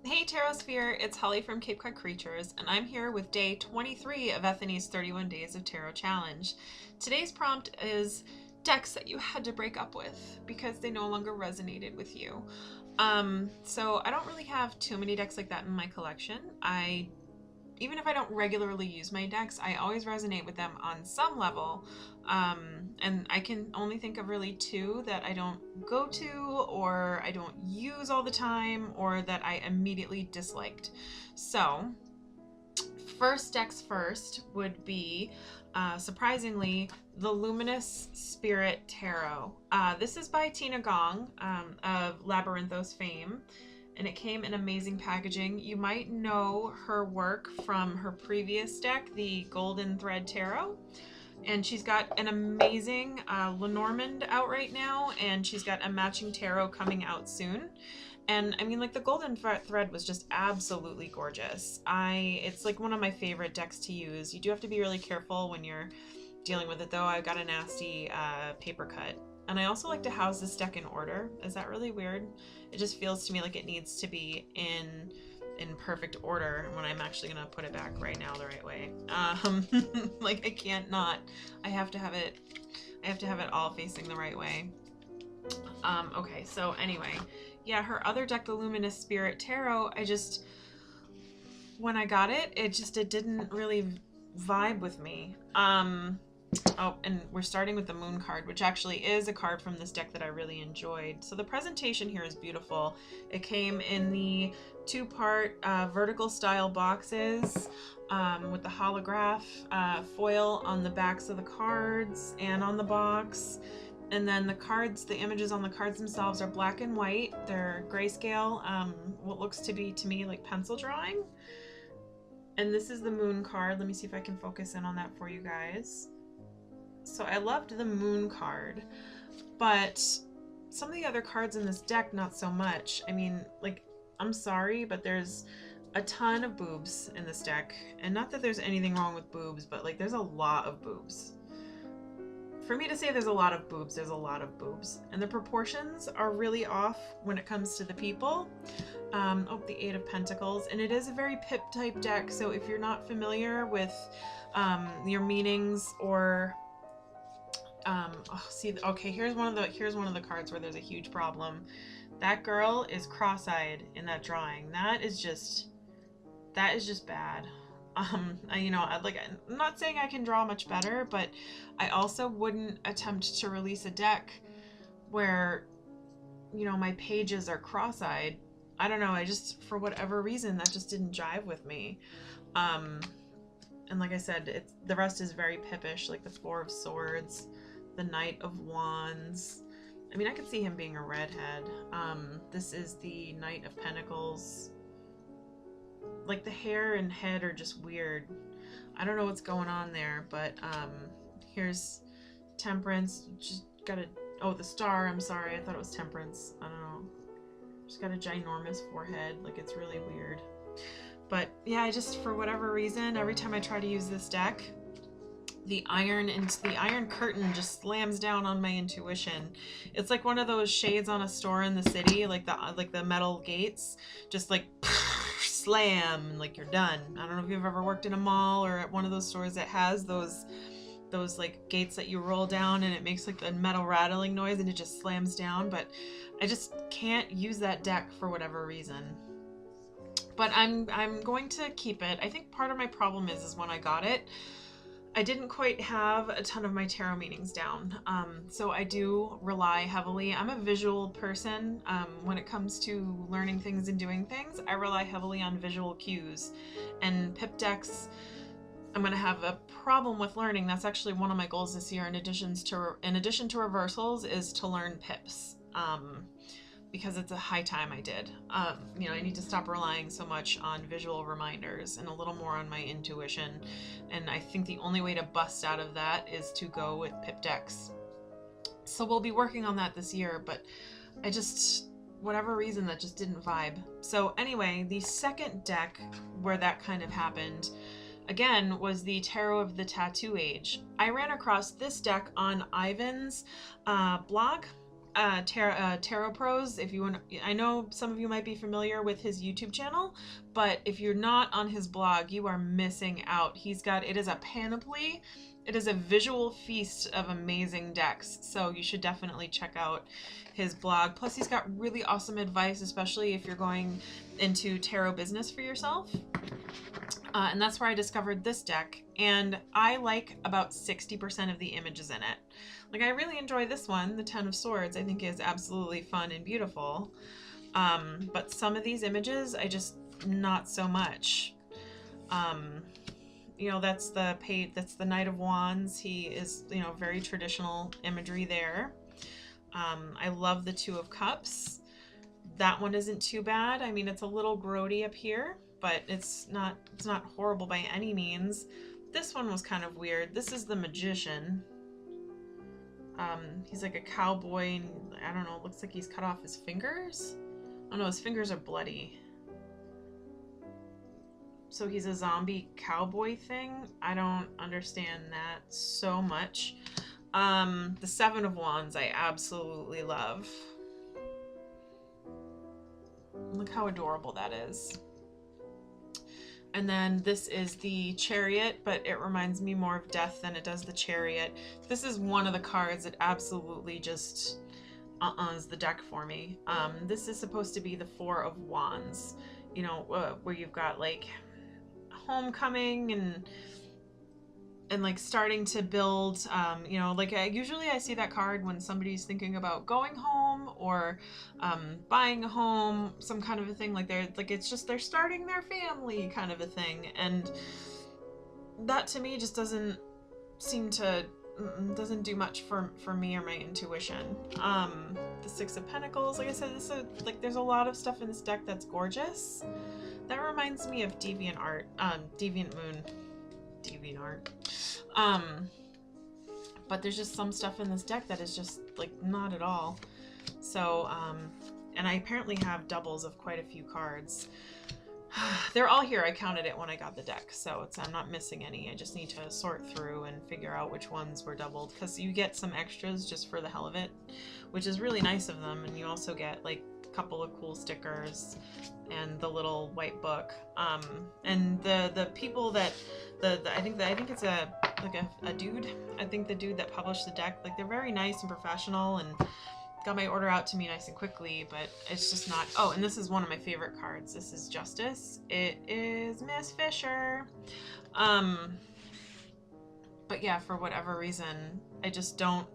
Hey Tarot it's Holly from Cape Cod Creatures, and I'm here with day 23 of Ethony's 31 Days of Tarot Challenge. Today's prompt is decks that you had to break up with because they no longer resonated with you. So I don't really have too many decks like that in my collection. Even if I don't regularly use my decks, I always resonate with them on some level. And I can only think of really two that I don't go to, or I don't use all the time, or that I immediately disliked. So, first decks first would be, surprisingly, the Luminous Spirit Tarot. This is by Tina Gong of Labyrinthos fame, and it came in amazing packaging. You might know her work from her previous deck, the Golden Thread Tarot. And she's got an amazing Lenormand out right now, and she's got a matching tarot coming out soon. And I mean, like, the Golden Thread was just absolutely gorgeous. It's like one of my favorite decks to use. You do have to be really careful when you're dealing with it, though. I got a nasty paper cut. And I also like to house this deck in order. Is that really weird? It just feels to me like it needs to be in perfect order when I'm actually gonna put it back right now the right way. Like, I can't not. I have to have it all facing the right way. Okay, so anyway, yeah, her other deck, the Luminous Spirit Tarot, when I got it, it didn't really vibe with me. Oh, and we're starting with the Moon card, which actually is a card from this deck that I really enjoyed. So the presentation here is beautiful. It came in the two-part vertical style boxes with the holograph foil on the backs of the cards and on the box. And then the images on the cards themselves are black and white. They're grayscale, what looks to be, to me, like pencil drawing. And this is the Moon card. Let me see if I can focus in on that for you guys. So I loved the Moon card, but some of the other cards in this deck, not so much. I mean, like, I'm sorry, but there's a ton of boobs in this deck. And not that there's anything wrong with boobs, but, like, there's a lot of boobs. For me to say there's a lot of boobs, there's a lot of boobs. And the proportions are really off when it comes to the people. Oh, the Eight of Pentacles. And it is a very pip type deck, so if you're not familiar with your meanings or... okay, here's one of the cards where there's a huge problem. That girl is cross-eyed in that drawing. That is just bad. I'm not saying I can draw much better, but I also wouldn't attempt to release a deck where, you know, my pages are cross-eyed. I don't know, for whatever reason, that just didn't jive with me. And like I said, the rest is very pippish, like the Four of Swords, the Knight of Wands. I mean, I could see him being a redhead. This is the Knight of Pentacles. Like, the hair and head are just weird. I don't know what's going on there, but here's Temperance. Just got the Star, I'm sorry, I thought it was Temperance. I don't know. She's got a ginormous forehead, like, it's really weird. But yeah, for whatever reason, every time I try to use this deck, the Iron Curtain just slams down on my intuition. It's like one of those shades on a store in the city, like the metal gates, just like slam, and like you're done. I don't know if you've ever worked in a mall or at one of those stores that has those like gates that you roll down and it makes like the metal rattling noise and it just slams down. But I just can't use that deck for whatever reason. But I'm going to keep it. I think part of my problem is when I got it, I didn't quite have a ton of my tarot meanings down. So I do rely heavily. I'm a visual person. When it comes to learning things and doing things, I rely heavily on visual cues. And pip decks, I'm going to have a problem with learning. That's actually one of my goals this year, in addition to reversals, is to learn pips. Because it's a high time I did. You know, I need to stop relying so much on visual reminders and a little more on my intuition. And I think the only way to bust out of that is to go with pip decks. So we'll be working on that this year, but whatever reason, that just didn't vibe. So anyway, the second deck where that kind of happened, again, was the Tarot of the Tattoo Age. I ran across this deck on Ivan's blog. Tarot Pros. If you want, I know some of you might be familiar with his YouTube channel, but if you're not on his blog, you are missing out. It is a panoply. It is a visual feast of amazing decks. So you should definitely check out his blog. Plus he's got really awesome advice, especially if you're going into tarot business for yourself. And that's where I discovered this deck, and I like about 60% of the images in it. Like, I really enjoy this one, the Ten of Swords. I think is absolutely fun and beautiful. But some of these images, I just not so much. You know, that's the Knight of Wands. He is, you know, very traditional imagery there. I love the Two of Cups. That one isn't too bad. I mean, it's a little grody up here, but it's not horrible by any means. This one was kind of weird. This is the Magician. He's like a cowboy, and I don't know, it looks like he's cut off his fingers. Oh no, his fingers are bloody. So he's a zombie cowboy thing. I don't understand that so much. The Seven of Wands I absolutely love. Look how adorable that is. And then this is the Chariot, but it reminds me more of Death than it does the Chariot. This is one of the cards that absolutely just is the deck for me. This is supposed to be the Four of Wands, you know, where you've got like homecoming and like starting to build, you know, like usually I see that card when somebody's thinking about going home or buying a home, some kind of a thing, like it's just they're starting their family kind of a thing, and that to me just doesn't seem to doesn't do much for me or my intuition. The Six of Pentacles, like I said, this is like there's a lot of stuff in this deck that's gorgeous. That reminds me of Deviant Art, Deviant Moon. DeviantArt. But there's just some stuff in this deck that is just like not at all. So and I apparently have doubles of quite a few cards. They're all here. I counted it when I got the deck, so I'm not missing any. I just need to sort through and figure out which ones were doubled, because you get some extras just for the hell of it, which is really nice of them. And you also get like a couple of cool stickers and the little white book. And the people that I think it's a dude. I think the dude that published the deck, like they're very nice and professional and got my order out to me nice and quickly, but it's just not. Oh, and this is one of my favorite cards. This is Justice. It is Miss Fisher. But yeah, for whatever reason, I just don't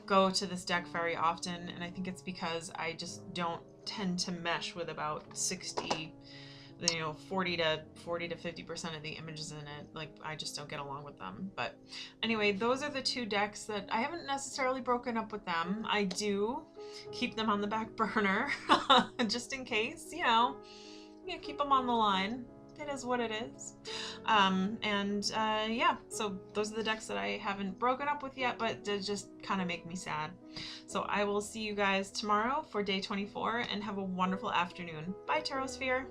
go to this deck very often, and I think it's because I just don't tend to mesh with about 60, you know, 40 to 50% of the images in it. Like, I just don't get along with them. But anyway, those are the two decks that I haven't necessarily broken up with them. I do keep them on the back burner just in case, you know, keep them on the line. It is what it is. Yeah, so those are the decks that I haven't broken up with yet, but they just kind of make me sad. So I will see you guys tomorrow for day 24, and have a wonderful afternoon. Bye, Tarot Sphere.